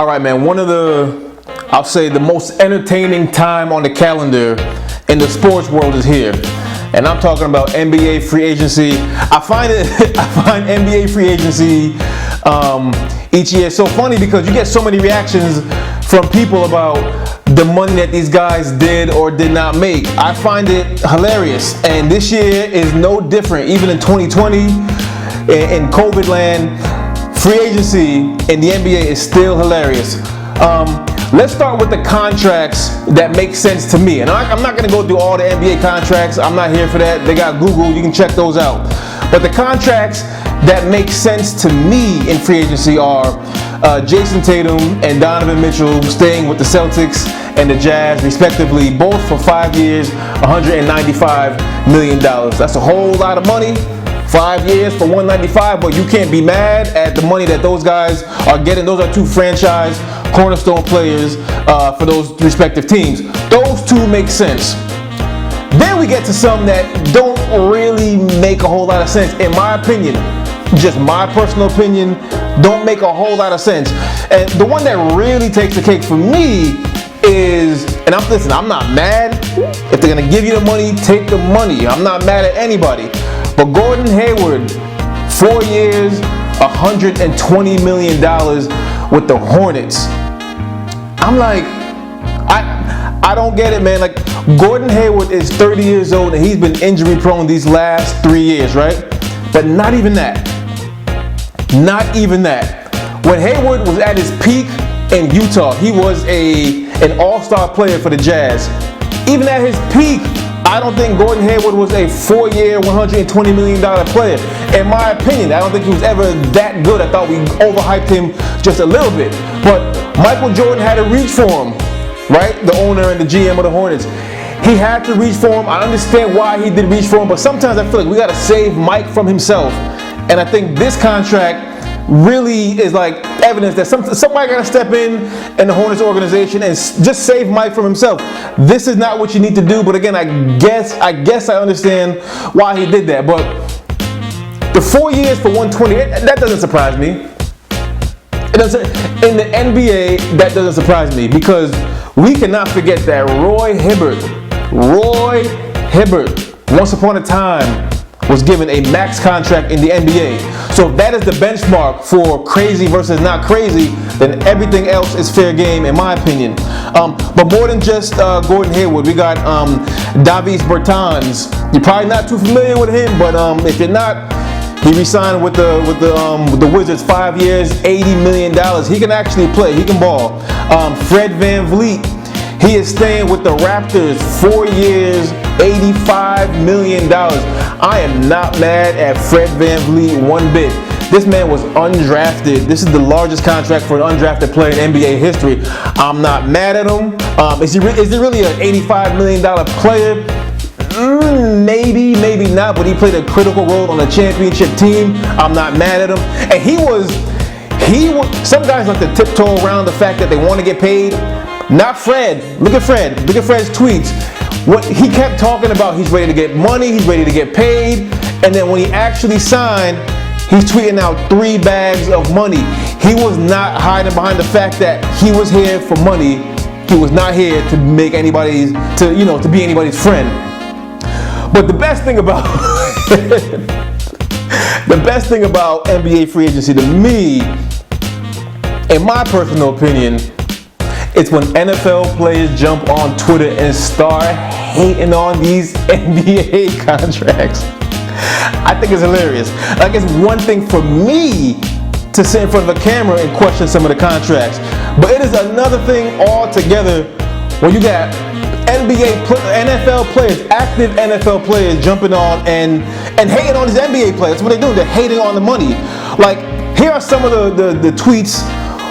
All right, man, I'll say the most entertaining time on the calendar in the sports world is here. And I'm talking about NBA free agency. I find NBA free agency each year so funny because you get so many reactions from people about the money that these guys did or did not make. I find it hilarious. And this year is no different. Even in 2020, in COVID land, free agency in the NBA is still hilarious. Let's start with the contracts that make sense to me. And I'm not going to go through all the NBA contracts. I'm not here for that. They got Google. You can check those out. But the contracts that make sense to me in free agency are Jason Tatum and Donovan Mitchell staying with the Celtics and the Jazz, respectively, both for 5 years, $195 million. That's a whole lot of money. 5 years for $195, but you can't be mad at the money that those guys are getting. Those are two franchise cornerstone players for those respective teams. Those two make sense. Then we get to some that don't really make a whole lot of sense, in my opinion. Just my personal opinion, don't make a whole lot of sense. And the one that really takes the cake for me is, and I'm not mad. If they're gonna give you the money, take the money. I'm not mad at anybody. But Gordon Hayward, 4 years, $120 million with the Hornets. I'm like, I don't get it, man. Like, Gordon Hayward is 30 years old and he's been injury prone these last 3 years, right? But not even that. Not even that. When Hayward was at his peak in Utah, he was an all-star player for the Jazz. Even at his peak, I don't think Gordon Hayward was a 4-year, $120 million player. In my opinion, I don't think he was ever that good. I thought we overhyped him just a little bit. But Michael Jordan had to reach for him, right? The owner and the GM of the Hornets. He had to reach for him. I understand why he did reach for him, but sometimes I feel like we got to save Mike from himself. And I think this contract really is like evidence that somebody got to step in the Hornets organization and just save Mike from himself. This is not what you need to do, but again, I guess I understand why he did that. But the 4 years for 120, that doesn't surprise me. It doesn't. In the NBA, that doesn't surprise me because we cannot forget that Roy Hibbert, once upon a time, was given a max contract in the NBA. So if that is the benchmark for crazy versus not crazy, then everything else is fair game, in my opinion. But more than just Gordon Hayward, we got Davis Bertans. You're probably not too familiar with him, but if you're not, he re-signed with the Wizards, 5 years, $80 million. He can actually play. He can ball. Fred VanVleet. He is staying with the Raptors, 4 years, $85 million. I am not mad at Fred VanVleet one bit. This man was undrafted. This is the largest contract for an undrafted player in NBA history. I'm not mad at him. Is he really an $85 million player? Maybe, maybe not, but he played a critical role on the championship team. I'm not mad at him. And he was, some guys like to tiptoe around the fact that they want to get paid. Not Fred. Look at Fred. Look at Fred's tweets. What he kept talking about, he's ready to get money, he's ready to get paid, and then when he actually signed, he's tweeting out 3 bags of money. He was not hiding behind the fact that he was here for money. He was not here to make anybody's, to be anybody's friend. But the best thing about NBA free agency to me, in my personal opinion, it's when NFL players jump on Twitter and start hating on these NBA contracts. I think it's hilarious. Like, it's one thing for me to sit in front of a camera and question some of the contracts, but it is another thing altogether when you got NFL players, active NFL players jumping on and hating on these NBA players. That's what they do. They're hating on the money. Like, here are some of the tweets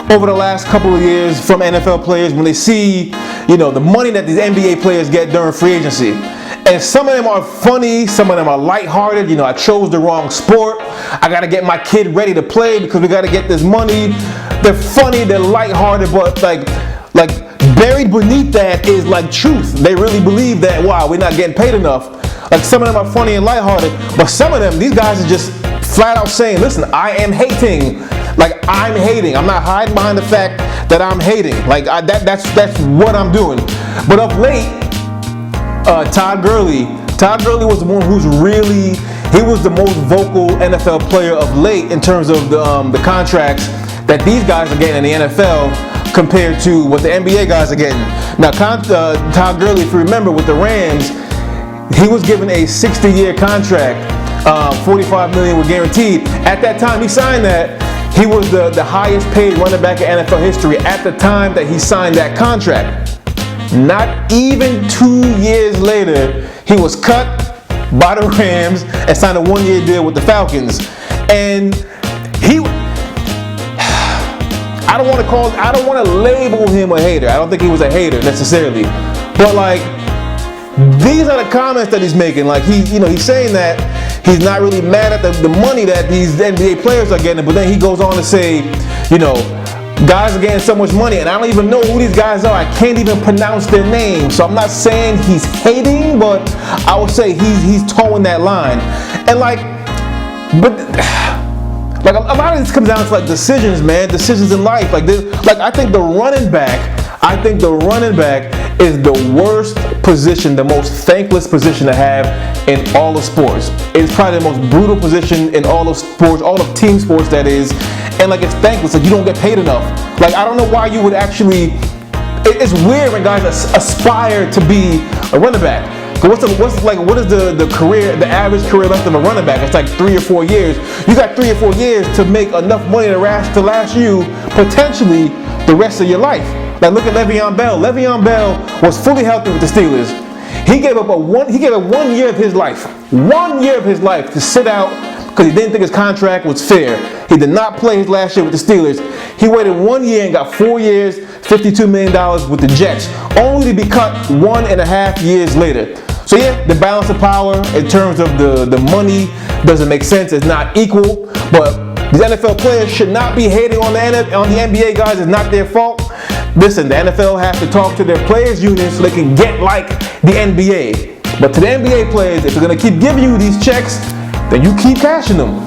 over the last couple of years from NFL players when they see, the money that these NBA players get during free agency. And some of them are funny, some of them are lighthearted. I chose the wrong sport. I got to get my kid ready to play because we got to get this money. They're funny, they're lighthearted, but like buried beneath that is like truth. They really believe that, wow, we're not getting paid enough. Like, some of them are funny and lighthearted, but some of them, these guys are just flat out saying, listen, I am hating. like I'm hating. I'm not hiding behind the fact that I'm hating. Like that's what I'm doing. But of late, Todd Gurley was the one he was the most vocal NFL player of late in terms of the contracts that these guys are getting in the NFL compared to what the NBA guys are getting. Now, Todd Gurley, if you remember, with the Rams, he was given a 60-year contract, $45 million was guaranteed. At that time he signed that, he was the highest paid running back in NFL history at the time that he signed that contract. Not even 2 years later, he was cut by the Rams and signed a 1-year deal with the Falcons. And I don't want to label him a hater. I don't think he was a hater necessarily. But like, these are the comments that he's making. Like he's saying that he's not really mad at the money that these NBA players are getting, but then he goes on to say, guys are getting so much money, and I don't even know who these guys are. I can't even pronounce their names. So I'm not saying he's hating, but I would say he's towing that line. And like a lot of this comes down to like decisions, man. Decisions in life. Like I think the running back is the worst position, the most thankless position to have in all of sports. It's probably the most brutal position in all of sports, all of team sports that is. And like, it's thankless. Like, you don't get paid enough. Like, I don't know why you would actually. It's weird when guys aspire to be a running back. What is the average career length of a running back? It's like 3 or 4 years. You got 3 or 4 years to make enough money to last you potentially the rest of your life. Like, look at Le'Veon Bell. Le'Veon Bell was fully healthy with the Steelers. He gave up 1 year of his life. 1 year of his life to sit out because he didn't think his contract was fair. He did not play his last year with the Steelers. He waited 1 year and got 4 years, $52 million with the Jets, only to be cut 1.5 years later. So yeah, the balance of power in terms of the money doesn't make sense. It's not equal. But these NFL players should not be hating on the NBA guys. It's not their fault. Listen, the NFL has to talk to their players' unions so they can get like the NBA. But to the NBA players, if they're going to keep giving you these checks, then you keep cashing them.